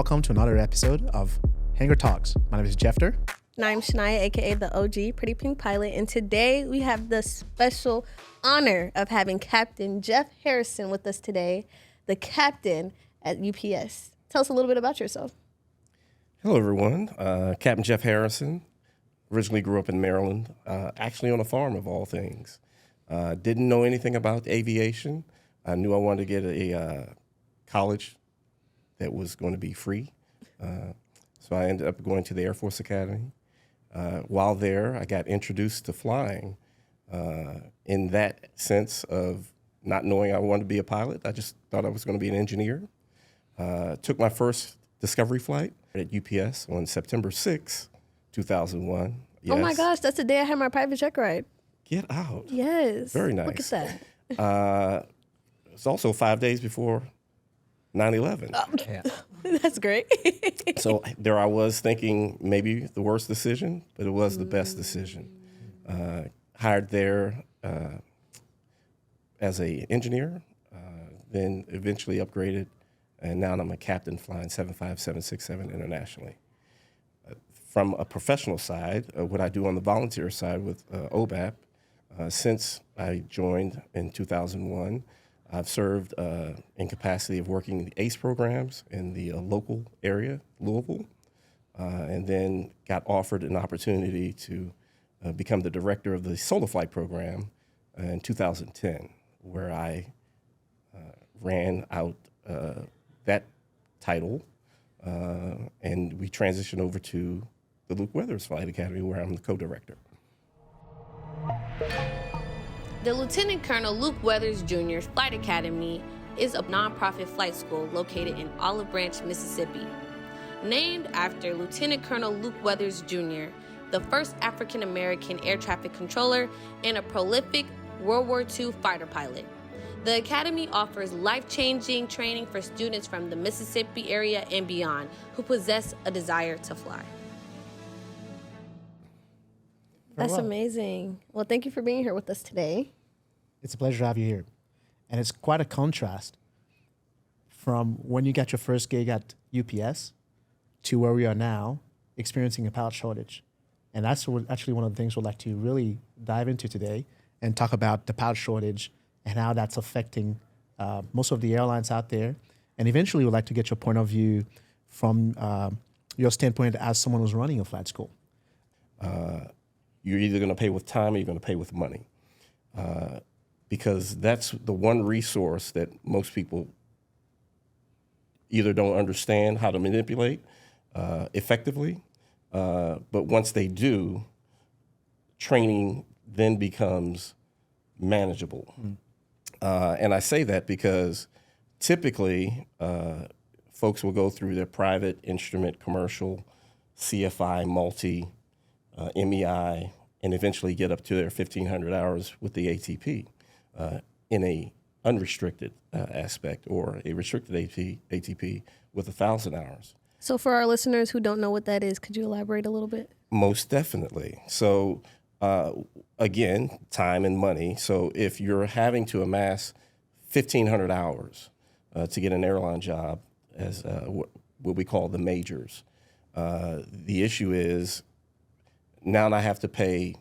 welcome to another episode of Hangar Talks. My name is Jephter. And I'm Shaniya, aka the OG Pretty Pink Pilot, and today we have the special honor of having Captain Jeff Harrison with us today, the captain at UPS. Tell us a little bit about yourself. Hello, everyone. Captain Jeff Harrison. Originally grew up in Maryland, actually on a farm of all things. Didn't know anything about aviation. I knew I wanted to get a college that was going to be free. So I ended up going to the Air Force Academy. While there, I got introduced to flying in that sense of not knowing I wanted to be a pilot. I just thought I was going to be an engineer. Took my first discovery flight at UPS on September 6, 2001. Yes. Oh my gosh, that's the day I had my private jet ride. Get out. Yes. Very nice. Look at that. It's also 5 days before 9/11. That's great. So there I was thinking maybe the worst decision, but it was the best decision. Hired there as an engineer, then eventually upgraded, and now I'm a captain flying 75767 internationally. From a professional side, what I do on the volunteer side with OBAP, since I joined in 2001, I've served in capacity of working the ACE programs in the local area, Louisville, and then got offered an opportunity to become the director of the Solar Flight program in 2010, where I ran out that title, and we transitioned over to the Luke Weathers Flight Academy, where I'm the co-director. The Lieutenant Colonel Luke Weathers Jr. Flight Academy is a nonprofit flight school located in Olive Branch, Mississippi. Named after Lieutenant Colonel Luke Weathers Jr., the first African-American air traffic controller and a prolific World War II fighter pilot. The Academy offers life-changing training for students from the Mississippi area and beyond who possess a desire to fly. That's amazing. Well, thank you for being here with us today. It's a pleasure to have you here. And it's quite a contrast from when you got your first gig at UPS to where we are now, experiencing a pilot shortage. And that's actually one of the things we'd like to really dive into today and talk about the pilot shortage and how that's affecting most of the airlines out there. And eventually we'd like to get your point of view from your standpoint as someone who's running a flight school. You're either going to pay with time or you're going to pay with money, because that's the one resource that most people either don't understand how to manipulate effectively, but once they do, training then becomes manageable. And I say that because typically folks will go through their private instrument, commercial, CFI, multi, MEI, and eventually get up to their 1,500 hours with the ATP in a unrestricted aspect, or a restricted ATP with 1,000 hours. So for our listeners who don't know what that is, could you elaborate a little bit? Most definitely. So again, time and money. So if you're having to amass 1,500 hours to get an airline job as what we call the majors, the issue is now I have to pay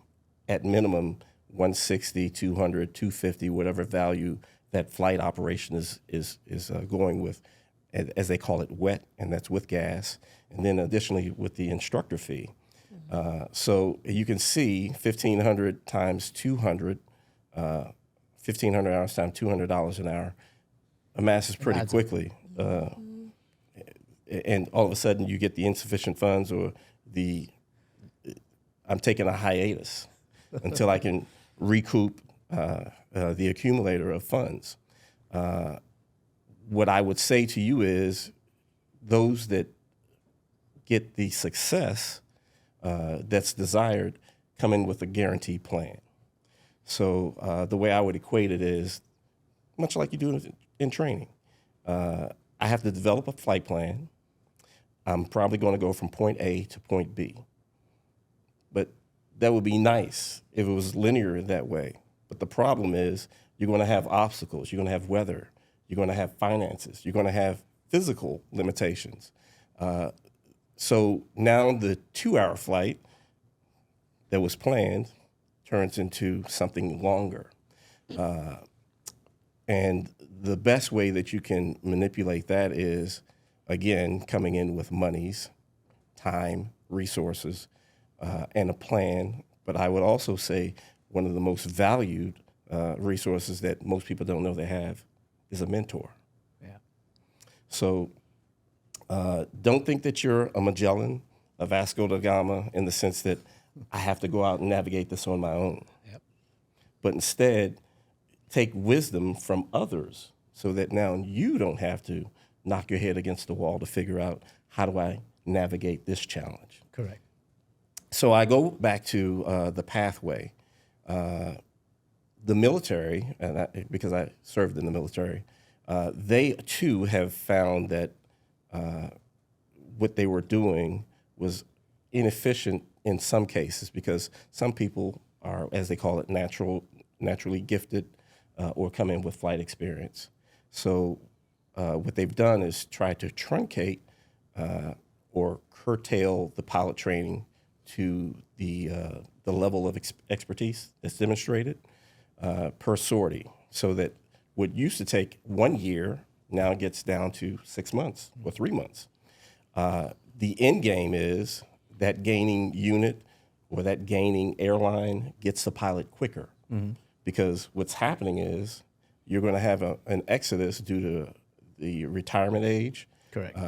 at minimum 160, 200, 250, whatever value that flight operation is going with, as they call it, wet, and that's with gas, and then additionally with the instructor fee. So you can see 1,500 times 200, 1,500 hours times $200 an hour amasses pretty quickly. And all of a sudden you get the insufficient funds, or I'm taking a hiatus until I can recoup the accumulator of funds. What I would say to you is those that get the success that's desired come in with a guaranteed plan. So the way I would equate it is much like you do in training. I have to develop a flight plan. I'm probably going to go from point A to point B. But that would be nice if it was linear that way. But the problem is you're going to have obstacles. You're going to have weather. You're going to have finances. You're going to have physical limitations. So now the 2-hour flight that was planned turns into something longer. And the best way that you can manipulate that is, again, coming in with monies, time, resources, and a plan. But I would also say one of the most valued resources that most people don't know they have is a mentor. Yeah. So don't think that you're a Magellan, a Vasco da Gama, in the sense that I have to go out and navigate this on my own. Yep. But instead, take wisdom from others so that now you don't have to knock your head against the wall to figure out, how do I navigate this challenge? Correct. So I go back to the pathway. The military, because I served in the military, they too have found that what they were doing was inefficient in some cases, because some people are, as they call it, naturally gifted or come in with flight experience. So what they've done is try to truncate or curtail the pilot training to the level of expertise that's demonstrated per sortie, so that what used to take 1 year now gets down to 6 months or 3 months. The end game is that gaining unit or that gaining airline gets the pilot quicker, because what's happening is you're going to have an exodus due to the retirement age, Correct.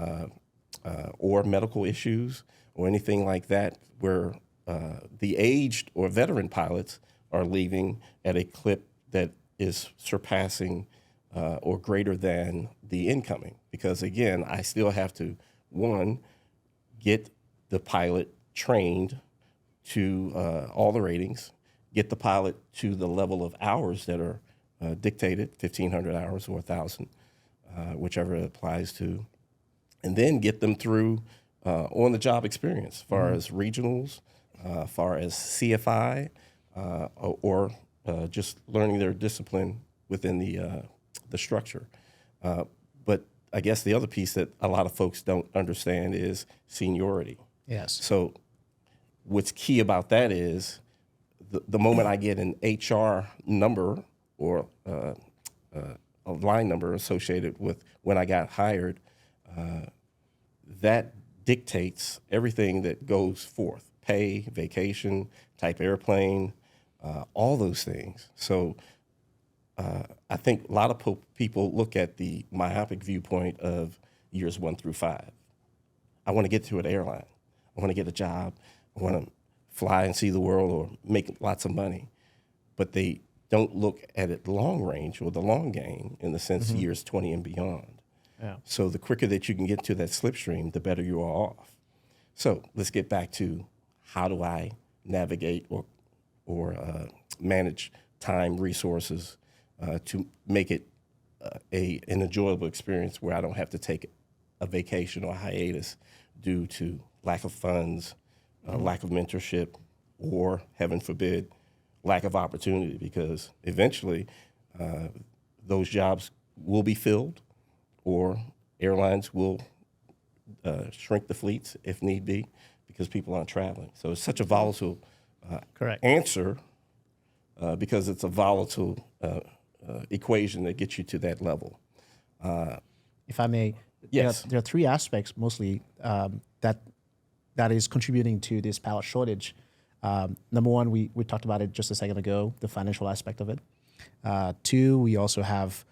or medical issues or anything like that, where the aged or veteran pilots are leaving at a clip that is surpassing or greater than the incoming. Because again, I still have to, one, get the pilot trained to all the ratings, get the pilot to the level of hours that are dictated, 1,500 hours or 1,000, whichever it applies to, and then get them through on-the-job experience, as far as regionals, far as CFI, or just learning their discipline within the structure. But I guess the other piece that a lot of folks don't understand is seniority. Yes. So what's key about that is the moment I get an HR number or a line number associated with when I got hired, that dictates everything that goes forth: pay, vacation, type airplane, all those things. So I think a lot of people look at the myopic viewpoint of years 1 through 5. I want to get to an airline. I want to get a job. I want to fly and see the world or make lots of money. But they don't look at it long range or the long game, in the sense years 20 and beyond. Yeah. So the quicker that you can get to that slipstream, the better you are off. So let's get back to, how do I navigate or manage time, resources, to make it an enjoyable experience where I don't have to take a vacation or a hiatus due to lack of funds, lack of mentorship, or, heaven forbid, lack of opportunity, because eventually those jobs will be filled, or airlines will shrink the fleets if need be, because people aren't traveling. So it's such a volatile Correct. answer, because it's a volatile equation that gets you to that level. If I may, Yes. there are three aspects mostly that is contributing to this pilot shortage. Number one, we talked about it just a second ago, the financial aspect of it. Two, we also have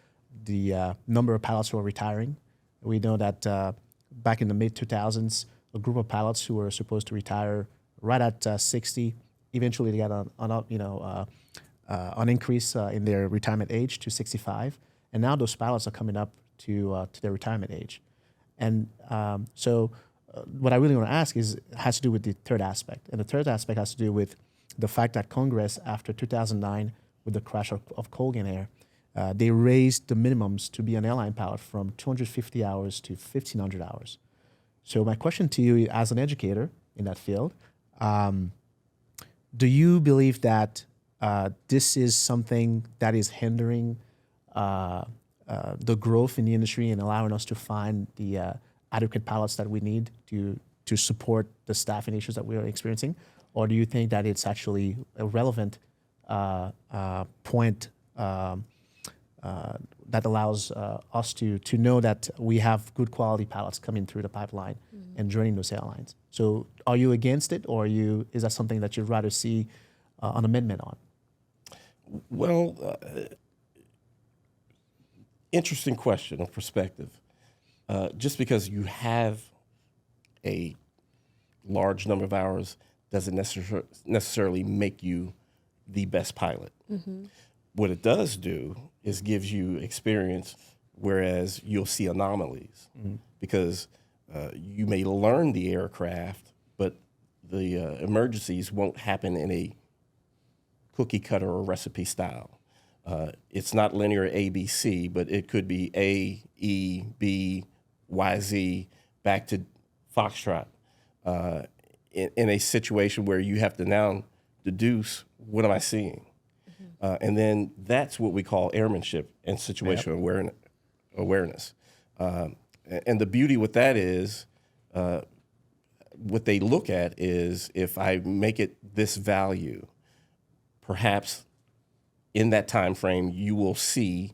the number of pilots who are retiring. We know that back in the mid-2000s, a group of pilots who were supposed to retire right at 60, eventually they got an increase in their retirement age to 65, and now those pilots are coming up to their retirement age. And so what I really want to ask has to do with the third aspect. And the third aspect has to do with the fact that Congress, after 2009, with the crash of Colgan Air, they raised the minimums to be an airline pilot from 250 hours to 1,500 hours. So my question to you, as an educator in that field, do you believe that this is something that is hindering the growth in the industry and allowing us to find the adequate pilots that we need to support the staffing issues that we are experiencing, or do you think that it's actually a relevant point that allows us to know that we have good quality pilots coming through the pipeline and joining those airlines? So are you against it, or is that something that you'd rather see an amendment on? Well, interesting question of perspective. Just because you have a large number of hours doesn't necessarily make you the best pilot. What it does do is gives you experience, whereas you'll see anomalies because you may learn the aircraft, but the emergencies won't happen in a cookie cutter or recipe style. It's not linear ABC, but it could be A, E, B, Y, Z, back to Foxtrot. In a situation where you have to now deduce, what am I seeing? And then that's what we call airmanship and situational awareness. And the beauty with that is, what they look at is, if I make it this value, perhaps in that time frame you will see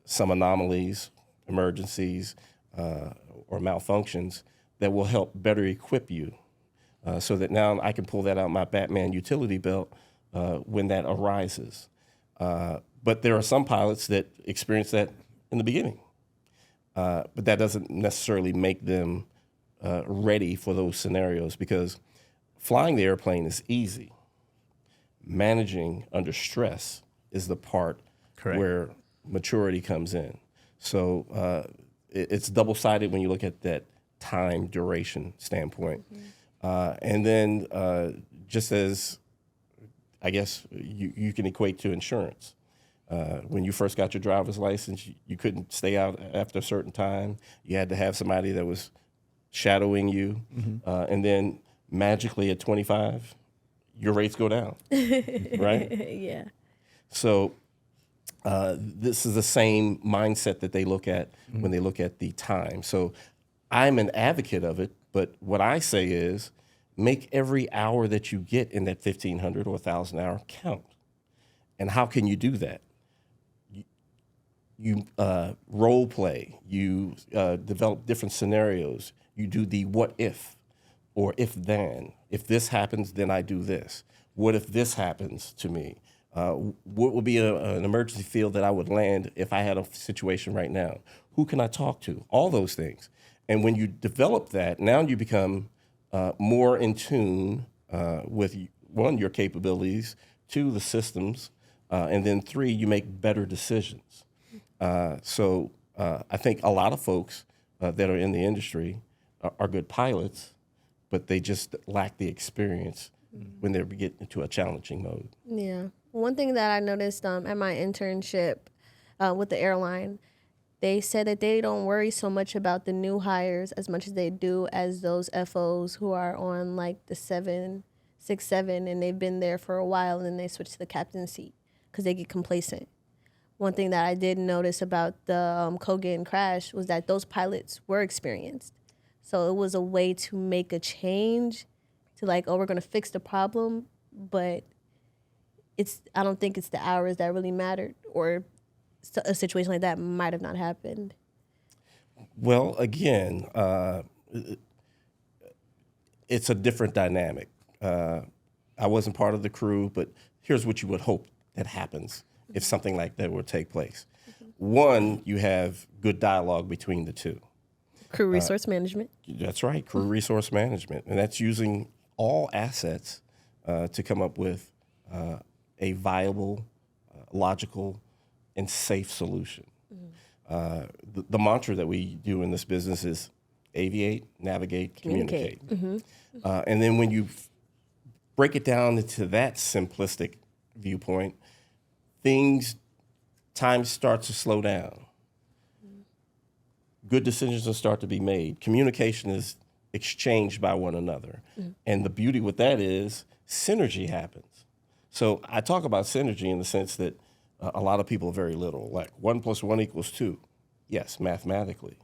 some anomalies, emergencies, or malfunctions that will help better equip you, so that now I can pull that out my Batman utility belt when that arises. But there are some pilots that experience that in the beginning, but that doesn't necessarily make them ready for those scenarios, because flying the airplane is easy. Managing under stress is the part where maturity comes in. So it's double-sided when you look at that time duration standpoint. And then just as I guess you can equate to insurance. When you first got your driver's license, you couldn't stay out after a certain time. You had to have somebody that was shadowing you. And then magically at 25, your rates go down, right? Yeah. So this is the same mindset that they look at when they look at the time. So I'm an advocate of it, but what I say is, make every hour that you get in that 1,500 or 1,000 hour count. And how can you do that? You role play, you develop different scenarios, you do the what if, or if then. If this happens, then I do this. What if this happens to me? What would be an emergency field that I would land if I had a situation right now? Who can I talk to? All those things. And when you develop that, now you become more in tune with, one, your capabilities, two, the systems, and then three, you make better decisions. So I think a lot of folks that are in the industry are good pilots, but they just lack the experience when they get into a challenging mode. Yeah. One thing that I noticed at my internship with the airline, they said that they don't worry so much about the new hires as much as they do as those FOs who are on like the 767 and they've been there for a while and then they switch to the captain's seat because they get complacent. One thing that I did notice about the Kogan crash was that those pilots were experienced. So it was a way to make a change to like, oh, we're going to fix the problem, but I don't think it's the hours that really mattered, or a situation like that might have not happened. Well, again, it's a different dynamic. I wasn't part of the crew, but here's what you would hope that happens if something like that would take place. One, you have good dialogue between the two. Crew resource management. That's right, crew resource management. And that's using all assets to come up with a viable, logical, and safe solution. The mantra that we do in this business is aviate, navigate, communicate. And then when you break it down into that simplistic viewpoint, time starts to slow down. Good decisions will start to be made. Communication is exchanged by one another. And the beauty with that is synergy happens. So I talk about synergy in the sense that a lot of people are very literal, like 1 + 1 = 2. Yes, mathematically.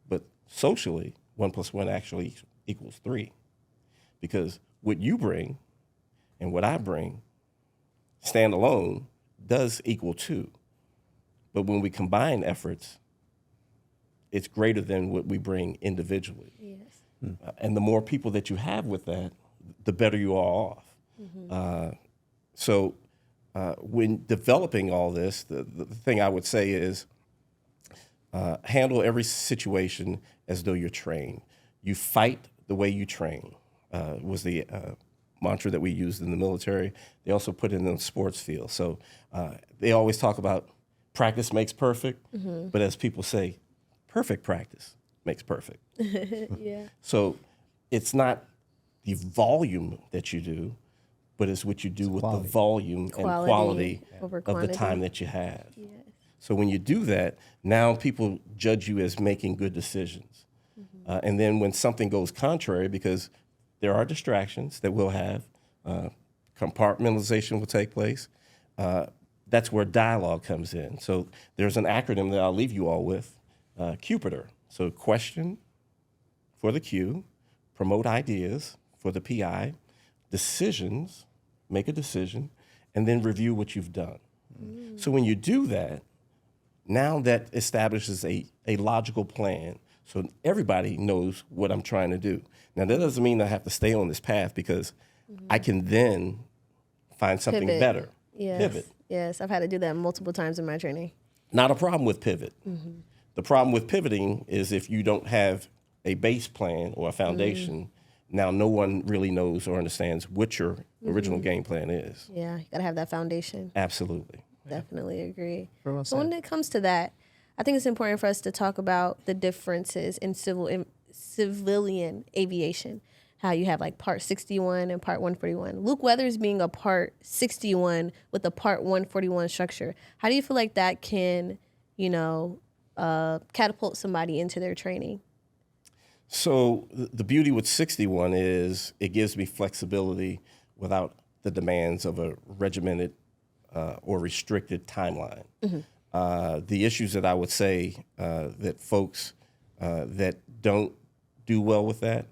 But socially, 1 + 1 actually equals 3. Because what you bring and what I bring, stand alone, does equal 2. But when we combine efforts, it's greater than what we bring individually. Yes. And the more people that you have with that, the better you are off. So when developing all this, the thing I would say is handle every situation as though you're trained. You fight the way you train, was the mantra that we used in the military. They also put it in the sports field. So they always talk about practice makes perfect, but as people say, perfect practice makes perfect. Yeah. So it's not the volume that you do, but it's what you do with quality. the volume and quality over of the quantity. time that you have. Yes. So when you do that, now people judge you as making good decisions. And then when something goes contrary, because there are distractions that we'll have, compartmentalization will take place, that's where dialogue comes in. So there's an acronym that I'll leave you all with, CUPITR. So question for the Q, promote ideas for the PI, decisions, make a decision, and then review what you've done. So when you do that, now that establishes a logical plan. So everybody knows what I'm trying to do. Now, that doesn't mean I have to stay on this path, because I can then find something Pivot. better. Yes. Pivot. Yes, I've had to do that multiple times in my training. Not a problem with pivot. The problem with pivoting is if you don't have a base plan or a foundation, now no one really knows or understands what your original game plan is. Yeah, you gotta have that foundation. Absolutely. Definitely agree. Very well So when said. it comes to that, I think it's important for us to talk about the differences in civilian aviation. How you have like Part 61 and Part 141. Luke Weathers being a Part 61 with a Part 141 structure. How do you feel like that can, catapult somebody into their training? So the beauty with 61 is it gives me flexibility without the demands of a regimented or restricted timeline. The issues that I would say that folks that don't do well with that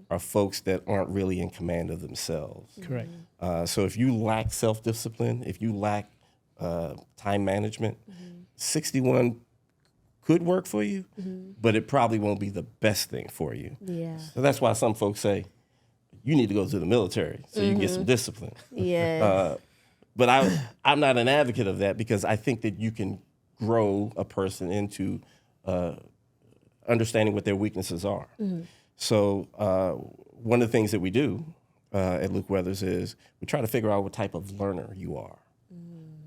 are folks that aren't really in command of themselves. Correct. So if you lack self-discipline, if you lack time management, 61 could work for you, but it probably won't be the best thing for you. Yeah. So that's why some folks say, you need to go to the military so you can get some discipline. Yeah. But I'm not an advocate of that, because I think that you can grow a person into understanding what their weaknesses are. So one of the things that we do at Luke Weathers is we try to figure out what type of learner you are,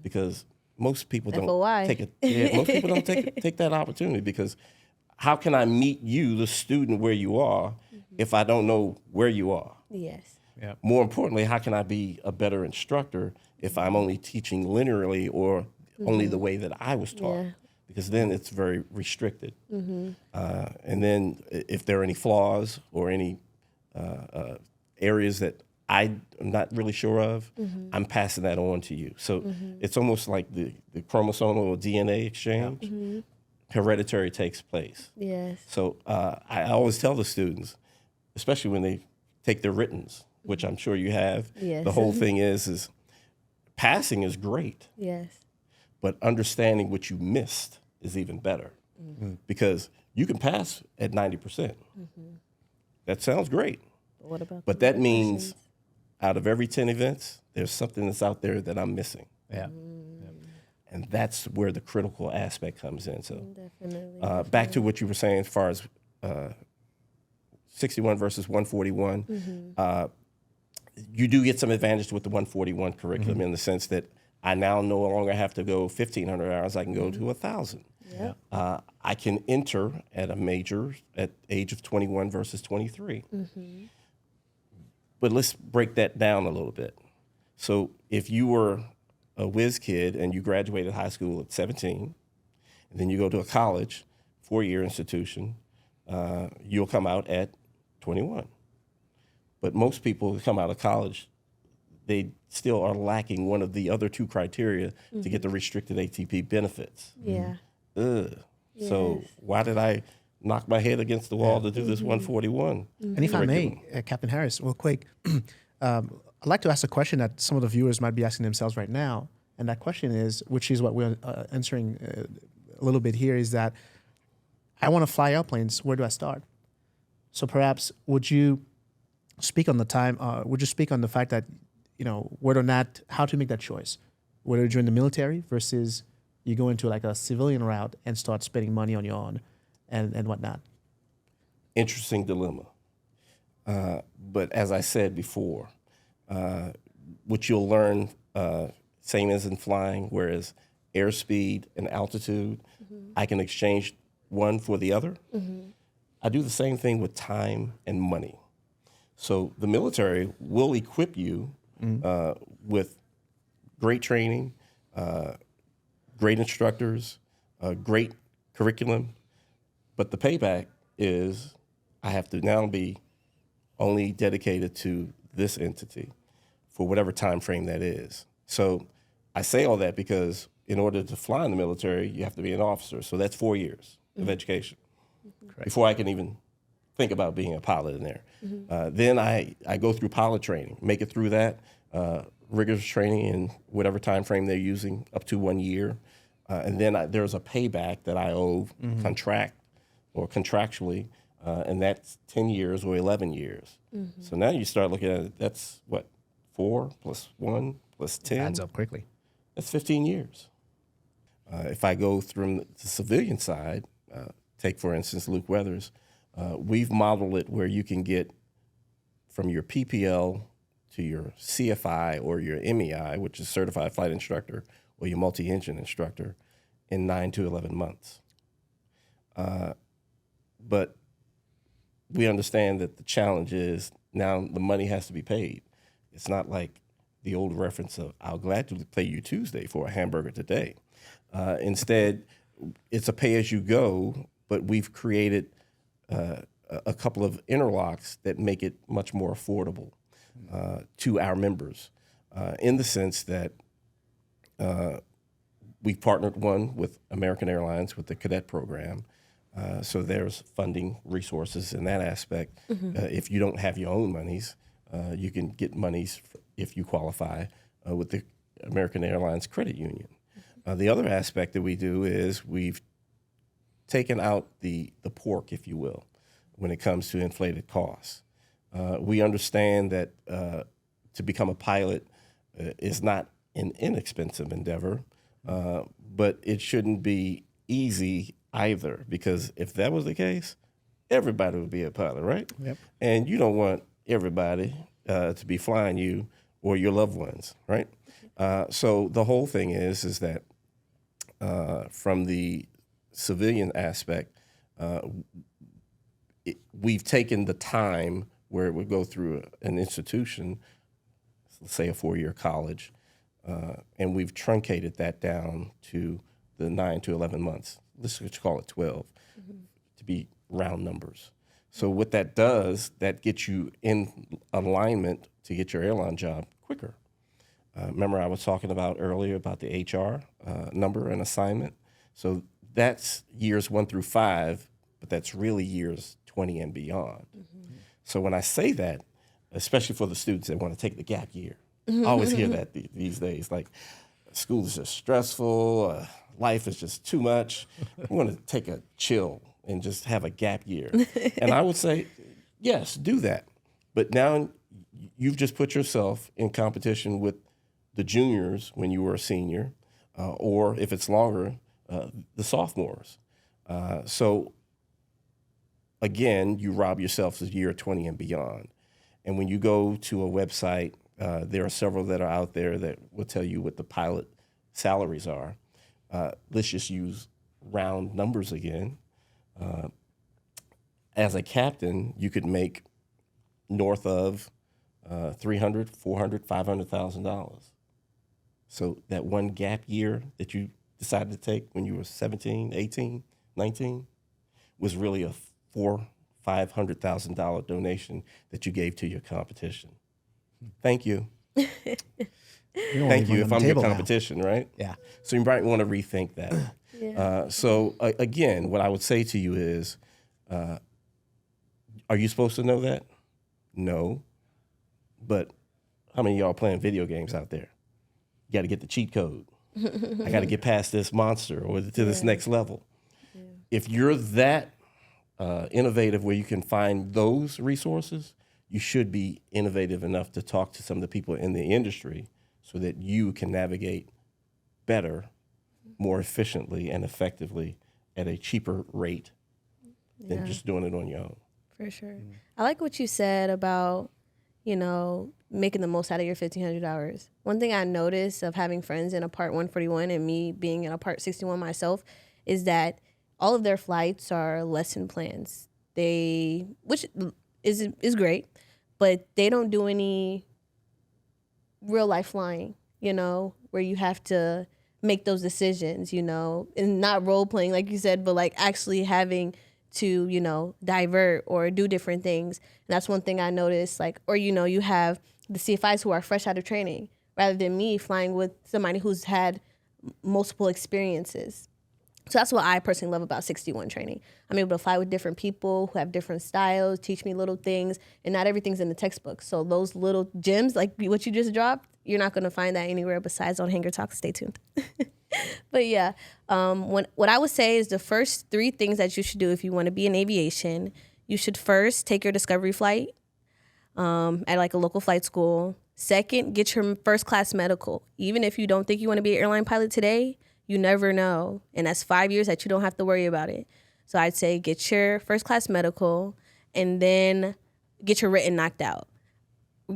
because most people don't FOI. take it. Yeah, most people don't take that opportunity, because how can I meet you, the student, where you are, if I don't know where you are? Yes. Yeah. More importantly, how can I be a better instructor if I'm only teaching linearly or only the way that I was taught? Yeah. Because then it's very restricted. And then if there are any flaws or any areas that I'm not really sure of, I'm passing that on to you. So it's almost like the chromosomal or DNA exchange. Hereditary takes place. Yes. So I always tell the students, especially when they take their writtens, which I'm sure you have, Yes. the whole thing is passing is great, Yes. but understanding what you missed is even better, because you can pass at 90%. That sounds great, But what about but the that means questions? out of every 10 events, there's something that's out there that I'm missing. Yeah. And that's where the critical aspect comes in. So Definitely. back to what you were saying as far as 61 versus 141, you do get some advantage with the 141 curriculum in the sense that I now no longer have to go 1,500 hours. I can go to 1,000. Yeah. I can enter at a major at age of 21 versus 23. But let's break that down a little bit. So if you were a whiz kid and you graduated high school at 17, and then you go to a college, 4-year institution, you'll come out at 21. But most people who come out of college, they still are lacking one of the other two criteria to get the restricted ATP benefits. Yeah. Ugh. So Yes. why did I knock my head against the wall to do this 141. And if I may, Captain Harris, real quick, I'd like to ask a question that some of the viewers might be asking themselves right now. And that question is, which is what we're answering a little bit here, is that I want to fly airplanes. Where do I start? So perhaps would you speak on the time? Would you speak on the fact that, whether or not, how to make that choice, whether you join the military versus you go into like a civilian route and start spending money on your own and whatnot? Interesting dilemma. But as I said before, what you'll learn, same as in flying, whereas airspeed and altitude, I can exchange one for the other. I do the same thing with time and money. So the military will equip you with great training, great instructors, great curriculum, but the payback is I have to now be only dedicated to this entity for whatever time frame that is. So I say all that because in order to fly in the military, you have to be an officer. So that's 4 years of education before I can even think about being a pilot in there. Then I go through pilot training, make it through that, rigorous training in whatever time frame they're using, up to 1 year. And then there's a payback that I owe contractually, and that's 10 years or 11 years. So now you start looking at it, that's what, 4 plus 1 plus 10? Adds up quickly. That's 15 years. If I go through the civilian side, take, for instance, Luke Weathers, we've modeled it where you can get from your PPL to your CFI or your MEI, which is Certified Flight Instructor, or your multi-engine instructor, in 9 to 11 months. But we understand that the challenge is now the money has to be paid. It's not like the old reference of, I'll gladly pay you Tuesday for a hamburger today. Instead, it's a pay-as-you-go, but we've created a couple of interlocks that make it much more affordable to our members, in the sense that we partnered one with American Airlines with the cadet program. So there's funding resources in that aspect. If you don't have your own monies, you can get monies if you qualify with the American Airlines Credit Union. The other aspect that we do is we've taken out the pork, if you will, when it comes to inflated costs. We understand that to become a pilot is not an inexpensive endeavor, but it shouldn't be easy either, because if that was the case, everybody would be a pilot, right? Yep. And you don't want everybody to be flying you or your loved ones, right? So the whole thing is that from the civilian aspect, we've taken the time where it would go through an institution, let's say a 4-year college, and we've truncated that down to the 9 to 11 months. Let's just call it 12 to be round numbers. So what that does, that gets you in alignment to get your airline job quicker. Remember I was talking about earlier about the HR number and assignment. So that's years 1 through 5, but that's really years 20 and beyond. So when I say that, especially for the students that want to take the gap year, I always hear that these days, like school is just stressful, life is just too much. I want to take a chill and just have a gap year. And I would say, yes, do that. But now you've just put yourself in competition with the juniors when you were a senior, or if it's longer, the sophomores. So again, you rob yourself of year 20 and beyond. And when you go to a website, there are several that are out there that will tell you what the pilot salaries are. Let's just use round numbers again. As a captain, you could make north of $300,000, $400,000, $500,000. So that one gap year that you decided to take when you were 17, 18, 19 was really a $400,000-$500,000 donation that you gave to your competition. Thank you. Thank you if I'm your competition, now. Right? Yeah. So you might want to rethink that. So again, what I would say to you is Are you supposed to know that? No. But how many of y'all playing video games out there? You got to get the cheat code. I got to get past this monster or to this next level. Yeah. If you're that innovative where you can find those resources, you should be innovative enough to talk to some of the people in the industry so that you can navigate better, more efficiently and effectively at a cheaper rate than just doing it on your own. For sure. I like what you said about, making the most out of your 1,500 hours. One thing I noticed of having friends in a Part 141 and me being in a Part 61 myself is that all of their flights are lesson plans. Which is great, but they don't do any real life flying, where you have to make those decisions, and not role playing, like you said, but like actually having to, divert or do different things. And that's one thing I noticed, you have the CFIs who are fresh out of training rather than me flying with somebody who's had multiple experiences. So that's what I personally love about 61 training. I'm able to fly with different people who have different styles, teach me little things, and not everything's in the textbook. So those little gems, like what you just dropped, you're not going to find that anywhere besides on Hangar Talks. Stay tuned. But yeah, what I would say is the first 3 things that you should do if you want to be in aviation, you should first take your discovery flight at like a local flight school. Second, get your first class medical. Even if you don't think you want to be an airline pilot today, you never know. And that's 5 years that you don't have to worry about it. So I'd say get your first class medical and then get your written knocked out.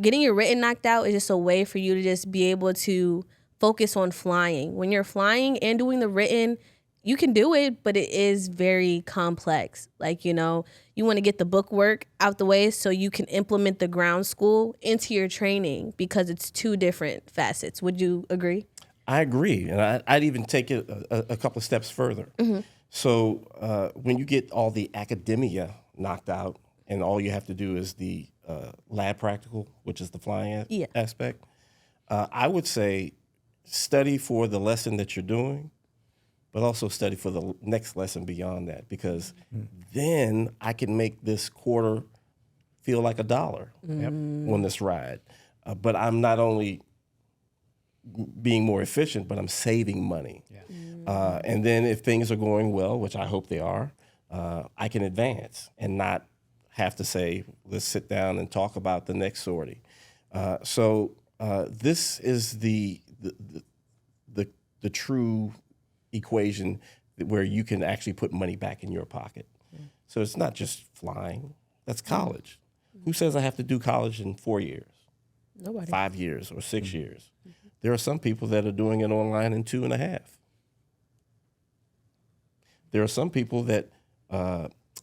Getting your written knocked out is just a way for you to just be able to focus on flying. When you're flying and doing the written, you can do it, but it is very complex. Like, you want to get the book work out the way so you can implement the ground school into your training because it's 2 different facets. Would you agree? I agree. And I'd even take it a couple of steps further. Mm-hmm. So when you get all the academia knocked out and all you have to do is the lab practical, which is the flying aspect, I would say study for the lesson that you're doing, but also study for the next lesson beyond that, because then I can make this quarter feel like $1 on this ride. But I'm not only being more efficient, but I'm saving money. Yeah. And then if things are going well, which I hope they are, I can advance and not have to say, let's sit down and talk about the next sortie. So this is the true equation where you can actually put money back in your pocket. So it's not just flying. That's college. Who says I have to do college in 4 years? Nobody. 5 years or 6 years. There are some people that are doing it online in 2.5. There are some people that,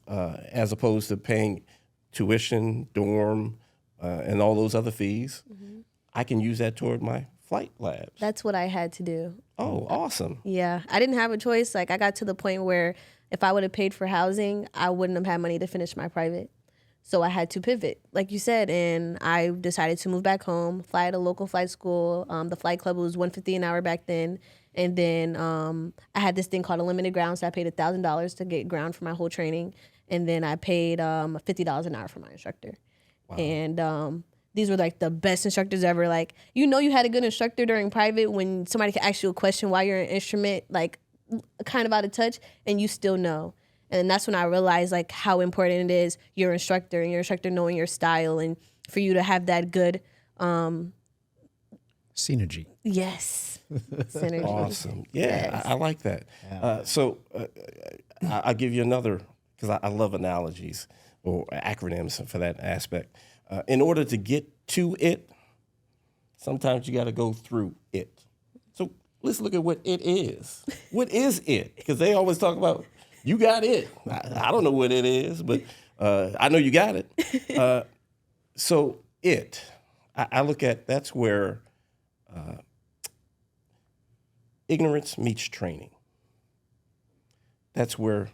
as opposed to paying tuition, dorm, and all those other fees, I can use that toward my flight labs. That's what I had to do. Oh, awesome. Yeah. I didn't have a choice. Like, I got to the point where if I would have paid for housing, I wouldn't have had money to finish my private. So I had to pivot, like you said, and I decided to move back home, fly at a local flight school. The flight club was $150 an hour back then. And then I had this thing called a limited ground, so I paid $1,000 to get ground for my whole training. And then I paid $50 an hour for my instructor. Wow. And these were like the best instructors ever. Like, you had a good instructor during private when somebody can ask you a question while you're an instrument, like kind of out of touch, and you still know. And that's when I realized like how important it is your instructor and your instructor knowing your style and for you to have that good synergy. Yes. Synergy. Awesome. Yeah, yes. I like that. Yeah. I'll give you another, because I love analogies or acronyms for that aspect. In order to get to it, sometimes you got to go through it. So let's look at what it is. What is it? Because they always talk about, you got it. I don't know what it is, but I know you got it. So I look at, that's where ignorance meets training. That's where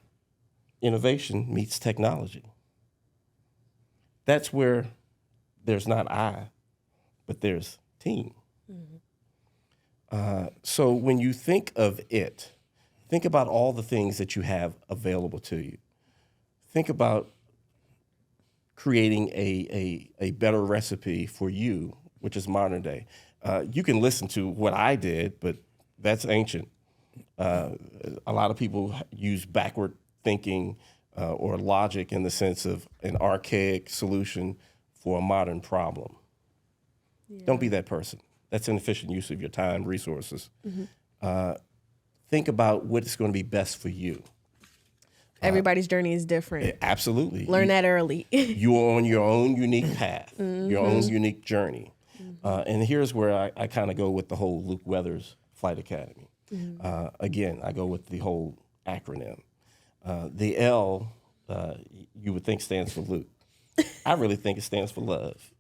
innovation meets technology. That's where there's not I, but there's team. Mm-hmm. So when you think of it, think about all the things that you have available to you. think about creating a better recipe for you, which is modern day. You can listen to what I did, but that's ancient. A lot of people use backward thinking or logic in the sense of an archaic solution for a modern problem. Yeah. Don't be that person. That's inefficient use of your time, resources. Think about what's going to be best for you. Everybody's journey is different. Absolutely. Learn that early. You're on your own unique path, your own unique journey. And here's where I kind of go with the whole Luke Weathers Flight Academy. Again, I go with the whole acronym. The L, you would think stands for Luke. I really think it stands for love.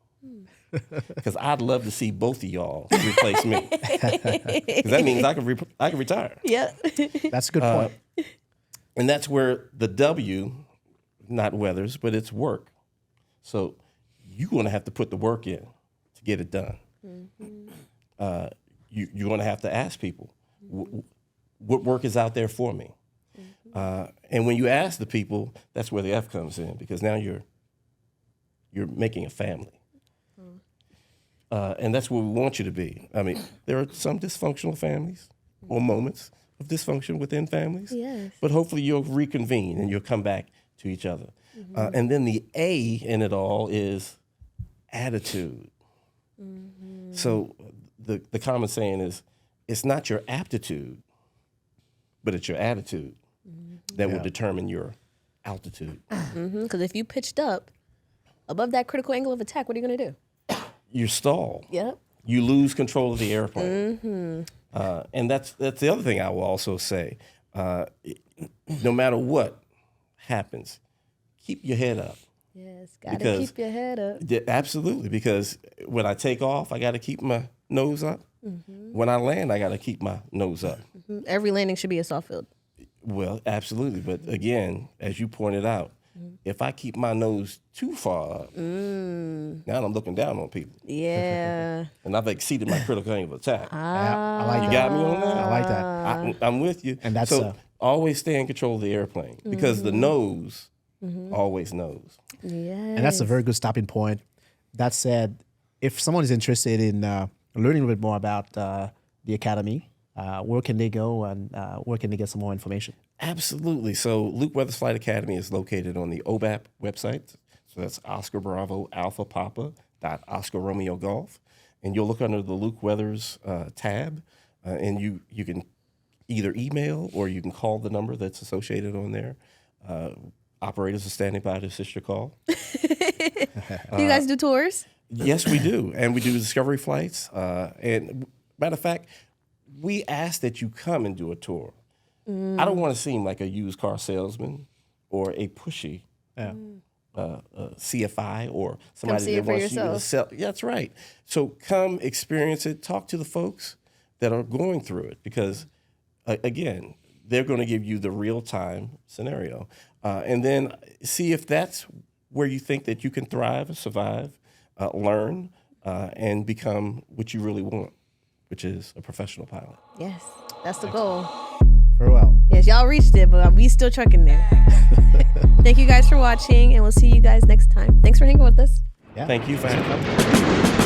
Because I'd love to see both of y'all replace me. Because that means I can retire. Yeah. That's a good point. And that's where the W, not Weathers, but it's work. So you're going to have to put the work in to get it done. You're going to have to ask people, what work is out there for me? And when you ask the people, that's where the F comes in, because now you're making a family. And that's where we want you to be. I mean, there are some dysfunctional families or moments of dysfunction within families. Yes. But hopefully you'll reconvene and you'll come back to each other. And then the A in it all is attitude. So the common saying is, it's not your aptitude, but it's your attitude that will determine your altitude. Because if you pitched up above that critical angle of attack, what are you going to do? You stall. Yep. You lose control of the airplane. And that's the other thing I will also say. No matter what happens, keep your head up. Yes, got to keep your head up. Absolutely, because when I take off, I got to keep my nose up. When I land, I got to keep my nose up. Every landing should be a soft field. Well, absolutely. But again, as you pointed out, if I keep my nose too far up, now I'm looking down on people. Yeah. And I've exceeded my critical angle of attack. I like You that. got me on that? I like that. I'm with you. And that's so always stay in control of the airplane, because the nose always knows. Yeah. And that's a very good stopping point. That said, if someone is interested in learning a little bit more about the Academy, where can they go and where can they get some more information? Absolutely. So Luke Weathers Flight Academy is located on the OBAP website. So that's Oscar Bravo Alpha Papa .Oscar Romeo Golf. And you'll look under the Luke Weathers tab, and you can either email or you can call the number that's associated on there. Operators are standing by to assist your call. Do you guys do tours? Yes, we do. And we do discovery flights. And matter of fact, we ask that you come and do a tour. I don't want to seem like a used car salesman or a pushy CFI or somebody that wants you to sell. Yeah, that's right. So come experience it. Talk to the folks that are going through it, because, again, they're going to give you the real-time scenario. And then see if that's where you think that you can thrive and survive, learn, and become what you really want, which is a professional pilot. Yes, that's the goal. Very well. Yes, y'all reached it, but we still trucking there. Thank you guys for watching, and we'll see you guys next time. Thanks for hanging with us. Yeah. Thank you for having me.